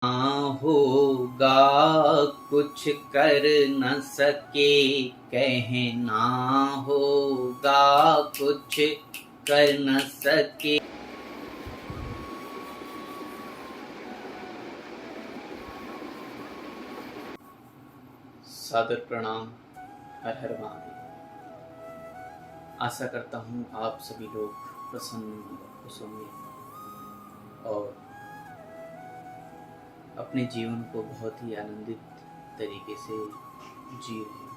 होगा कुछ कर न सके, कहना होगा कुछ कर न सके। सादर प्रणाम। हर हर महादेव। आशा करता हूँ आप सभी लोग प्रसन्न खुश होंगे और अपने जीवन को बहुत ही आनंदित तरीके से जी रहे हैं।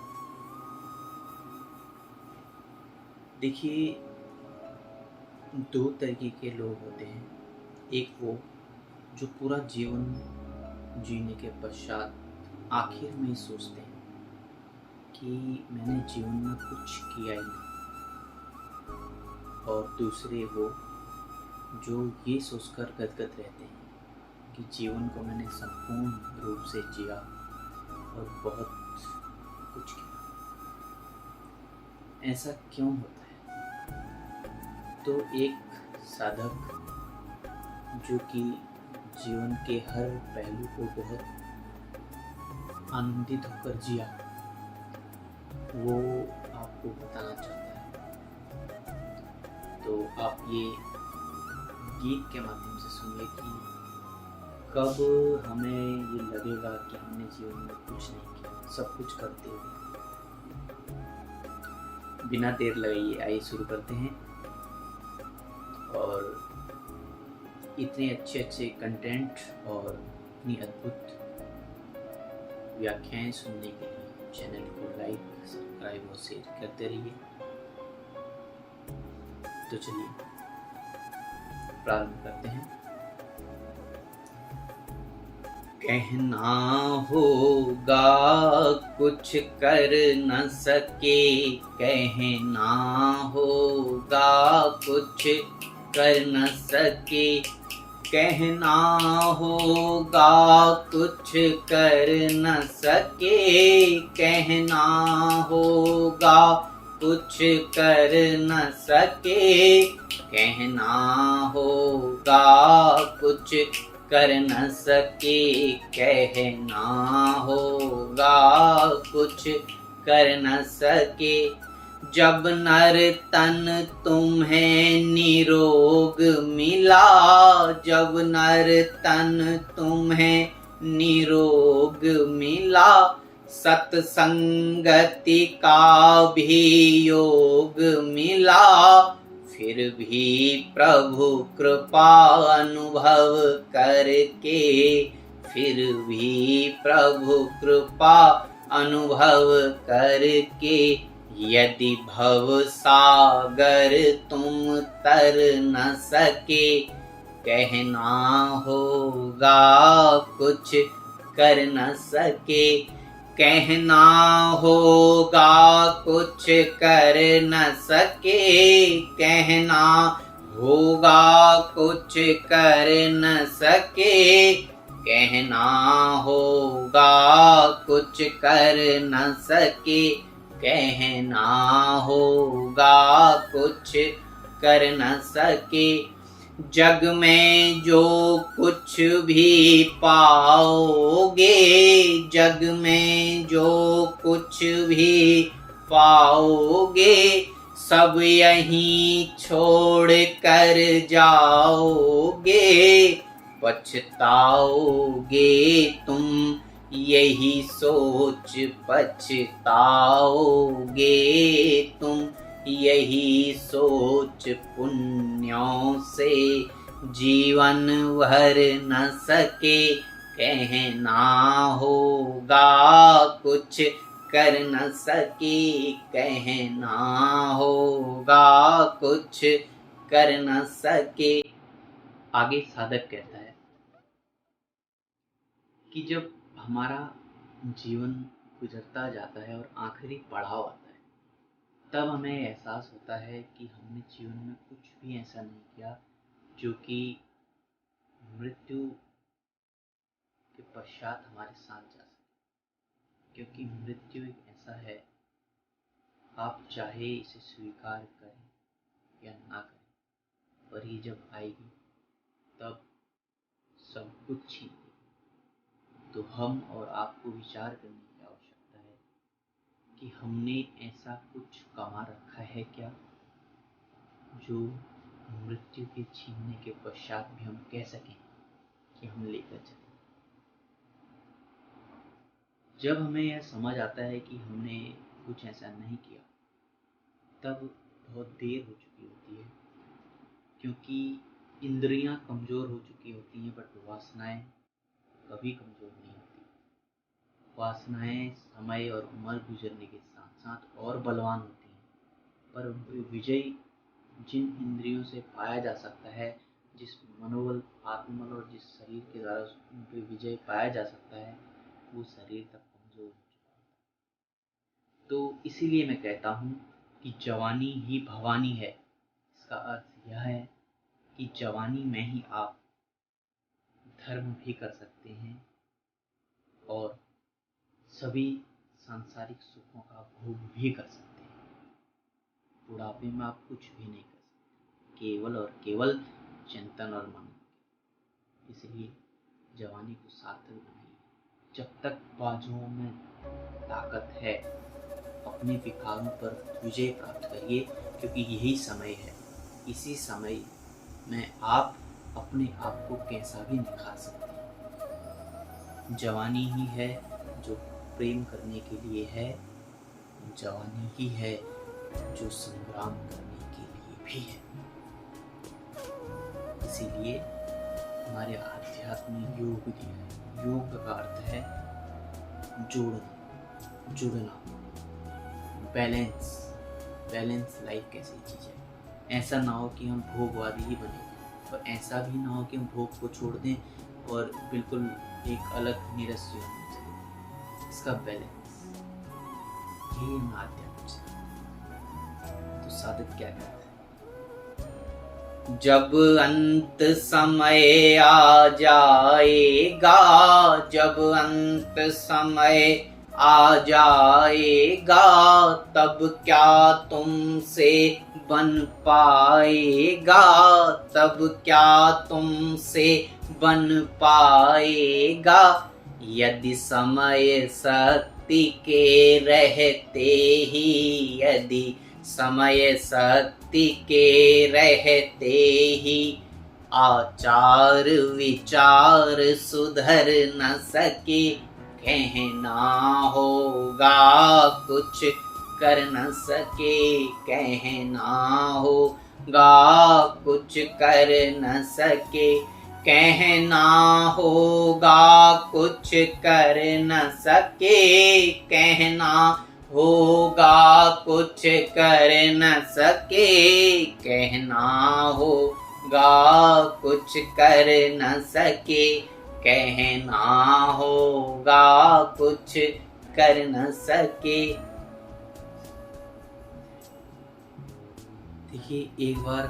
देखिए, दो तरीके के लोग होते हैं। एक वो जो पूरा जीवन जीने के पश्चात आखिर में सोचते हैं कि मैंने जीवन में कुछ किया ही नहीं, और दूसरे वो जो ये सोचकर गदगद रहते हैं कि जीवन को मैंने संपूर्ण रूप से जिया और बहुत कुछ किया। ऐसा क्यों होता है? तो एक साधक जो कि जीवन के हर पहलू को बहुत आनंदित होकर जिया, वो आपको बताना चाहता है। तो आप ये गीत के माध्यम से सुनिए कि कब हमें ये लगेगा कि हमने जीवन में कुछ नहीं किया, सब कुछ करते हुए। बिना देर लगाइए आइए शुरू करते हैं। और इतने अच्छे अच्छे कंटेंट और इतनी अद्भुत व्याख्याएं सुनने के लिए चैनल को लाइक, सब्सक्राइब और शेयर करते रहिए। तो चलिए प्रारंभ करते हैं। कहना होगा कुछ कर न सके, कहना होगा कुछ कर न सके, कहना होगा कुछ कर न सके, कहना होगा कुछ कर न सके, कहना होगा कुछ कर न सके, कहना होगा कुछ कर न सके। जब नर तन तुम्हें निरोग मिला, जब नर तन तुम्हें निरोग मिला, सत्संगति का भी योग मिला, फिर भी प्रभु कृपा अनुभव करके, फिर भी प्रभु कृपा अनुभव करके, यदि भव सागर तुम तर न सके, कहना होगा कुछ कर न सके, कहना होगा कुछ कर न सके, कहना होगा कुछ कर न सके, कहना होगा कुछ कर न सके, कहना होगा कुछ कर न सके। जग में जो कुछ भी पाओगे, जग में जो कुछ भी पाओगे, सब यहीं छोड़ कर जाओगे, पछताओगे तुम यही सोच, पछताओगे तुम यही सोच, पुण्यों से जीवन भर न सके, कहना होगा कुछ कर न सके, कहना होगा कुछ कर न सके। आगे साधक कहता है कि जब हमारा जीवन गुजरता जाता है और आखिरी पड़ाव आता है, तब हमें एहसास होता है कि हमने जीवन में कुछ भी ऐसा नहीं किया जो कि मृत्यु के पश्चात हमारे साथ जा सके। क्योंकि मृत्यु एक ऐसा है, आप चाहे इसे स्वीकार करें या ना करें, पर ये जब आएगी तब सब कुछ छीन लेगी। तो हम और आपको विचार करने की आवश्यकता है कि हमने ऐसा कुछ कमा रखा है क्या जो मृत्यु के छीनने के पश्चात भी हम कह सकें कि हम लेकर चले। जब हमें यह समझ आता है कि हमने कुछ ऐसा नहीं किया, तब बहुत देर हो चुकी होती है, क्योंकि इंद्रियां कमज़ोर हो चुकी होती हैं, बट वासनाएं कभी कमज़ोर नहीं होती। वासनाएं समय और उम्र गुजरने के साथ साथ और बलवान होती हैं, पर उन पर विजय जिन इंद्रियों से पाया जा सकता है, जिस मनोबल, आत्मबल और जिस शरीर के द्वारा उन पर विजय पाया जा सकता है, वो शरीर तक कमज़ोर हो चुका है। तो इसीलिए मैं कहता हूँ कि जवानी ही भवानी है। इसका अर्थ यह है कि जवानी में ही आप धर्म भी कर सकते हैं और सभी सांसारिक सुखों का भोग भी कर सकते हैं। बुढ़ापे में आप कुछ भी नहीं कर सकते, केवल और केवल चिंतन और मन। इसलिए जवानी को सार्थक बनाइए। जब तक बाजुओं में ताकत है, अपने विकारों पर विजय प्राप्त करिए, क्योंकि यही समय है। इसी समय में आप अपने आप को कैसा भी निखार सकते हैं। जवानी ही है जो प्रेम करने के लिए है, जवानी ही है जो संग्राम करने के लिए भी है। इसीलिए हमारे आध्यात्म में योग दिया है। योग का अर्थ है जोड़ना, जुड़ना, बैलेंस लाइफ कैसी चीज़ है। ऐसा ना हो कि हम भोगवादी ही बने, और ऐसा भी ना हो कि हम भोग को छोड़ दें और बिल्कुल एक अलग नीरस जीवन में चले। इसका बैलेंस, यही हम आध्यात्म से। तो साधक क्या करता है? जब अंत समय आ जाएगा, जब अंत समय आ जाएगा, तब क्या तुमसे बन पाएगा, तब क्या तुमसे बन पाएगा। यदि समय शक्ति के रहते ही, यदि समय शक्ति के रहते ही आचार विचार सुधर न सके, कहना होगा कुछ कर न सके, कहना होगा कुछ कर न सके, कहना होगा कुछ कर न सके, कहना होगा कुछ कर न सके, कहना होगा कुछ कर न सके, कहना होगा कुछ कर न सके। देखिए, एक बार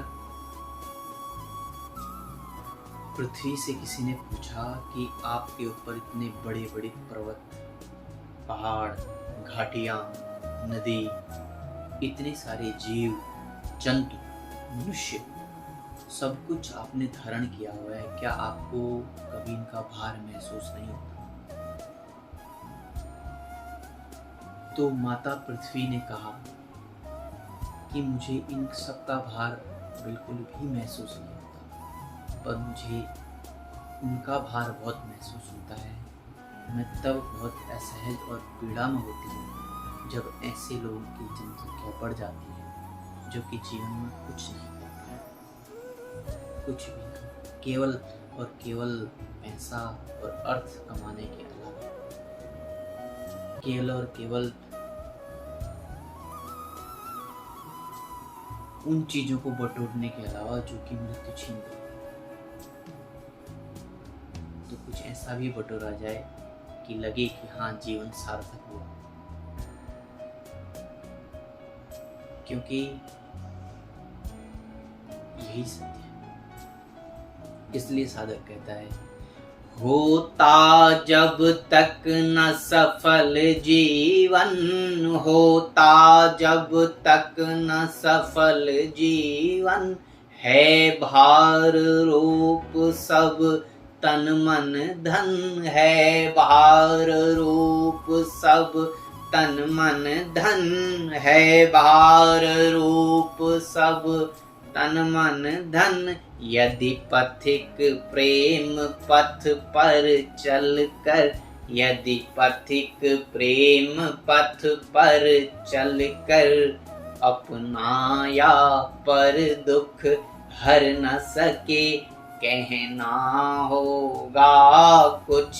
पृथ्वी से किसी ने पूछा कि आपके ऊपर इतने बड़े बड़े पर्वत, पहाड़, घाटियाँ, नदी, इतने सारे जीव जंतु, मनुष्य, सब कुछ आपने धारण किया हुआ है, क्या आपको कभी इनका भार महसूस नहीं होता? तो माता पृथ्वी ने कहा कि मुझे इन सब का भार बिल्कुल भी महसूस नहीं होता, पर मुझे उनका भार बहुत महसूस होता है। मैं तब बहुत असहज और पीड़ा में होती हूँ जब ऐसे लोगों की जनसंख्या बढ़ जाती है जो कि जीवन में कुछ नहीं करते हैं, कुछ भी नहीं, केवल और केवल पैसा और अर्थ कमाने के अलावा, केवल और केवल उन चीजों को बटोरने के अलावा जो कि मृत्यु छीन गई। तो कुछ ऐसा भी बटोरा जाए कि लगे कि हाँ, जीवन सार्थक हुआ। क्योंकि यही सत्य है। इसलिए साधक कहता है, होता जब तक न सफल जीवन, होता जब तक न सफल जीवन, है भार रूप सब तन मन धन है बाहर रूप सब, तन मन धन है बाहर रूप सब, तन मन धन। यदि पथिक प्रेम पथ पर चल कर, यदि पथिक प्रेम पथ पर चल कर, अपनाया पर दुख हर न सके, कहना होगा कुछ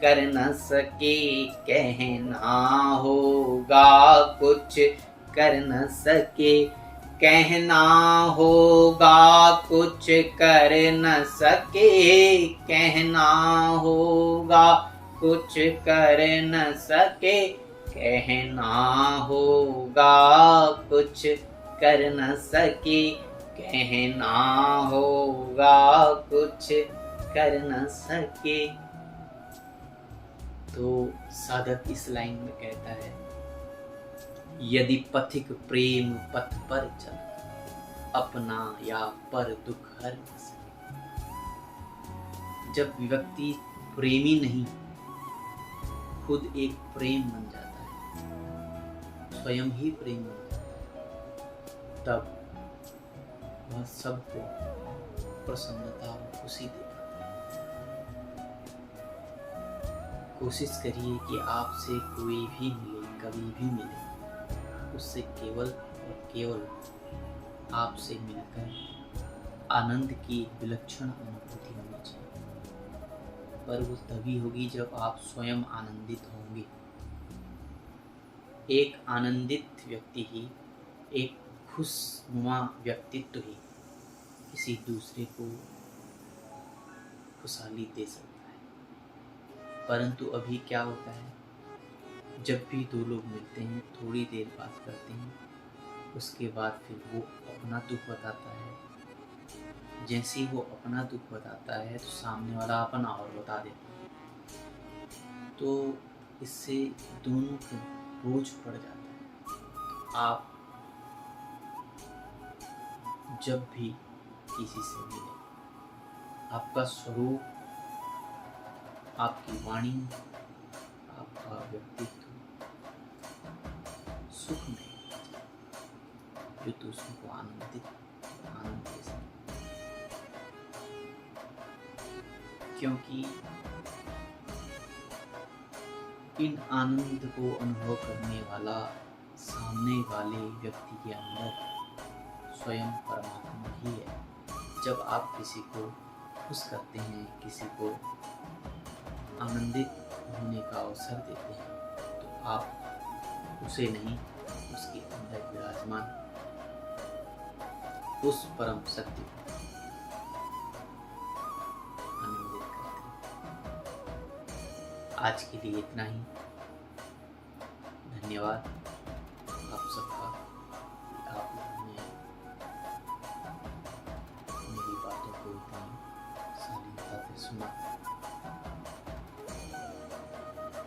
कर न सके, कहना होगा कुछ कर न सके, कहना होगा कुछ कर न सके, कहना होगा कुछ कर न सके, कहना होगा कुछ कर न सके, कहना होगा कुछ कर न सके। तो साधक इस लाइन में कहता है, यदि पथिक प्रेम पथ पर चल, अपना या पर दुख हर न सके। जब व्यक्ति प्रेमी नहीं, खुद एक प्रेम बन जाता है, स्वयं ही प्रेम बन जाता है, तब वह सबको प्रसन्नता और खुशी देता है। कोशिश करिए कि आपसे कोई भी मिले, कभी भी मिले, उससे केवल और केवल आपसे मिलकर आनंद की विलक्षण अनुभूति होनी चाहिए। पर वो तभी होगी जब आप स्वयं आनंदित होंगे। एक आनंदित व्यक्ति ही, एक खुशनुमा व्यक्तित्व ही किसी दूसरे को खुशहाली दे सकता है। परंतु अभी क्या होता है, जब भी दो लोग मिलते हैं, थोड़ी देर बात करते हैं, उसके बाद फिर वो अपना दुख बताता है। जैसे ही वो अपना दुख बताता है तो सामने वाला अपना और बता देता है, तो इससे दोनों पे बोझ पड़ जाता है। आप जब भी किसी से मिले, आपका स्वरूप, आपकी वाणी, आपका व्यक्तित्व सुख में जो दूसरों को आनंद दे सके। क्योंकि इन आनंद को अनुभव करने वाला सामने वाले व्यक्ति के अंदर स्वयं परमात्मा ही है। जब आप किसी को खुश करते हैं, किसी को आनंदित होने का अवसर देते हैं, तो आप उसे नहीं, उसके अंदर विराजमान उस परम सत्य को आनंदित करते हैं। आज के लिए इतना ही। धन्यवाद आप सबका, आप लोगों ने मेरी बातों को इतनी शालीनता से सुना।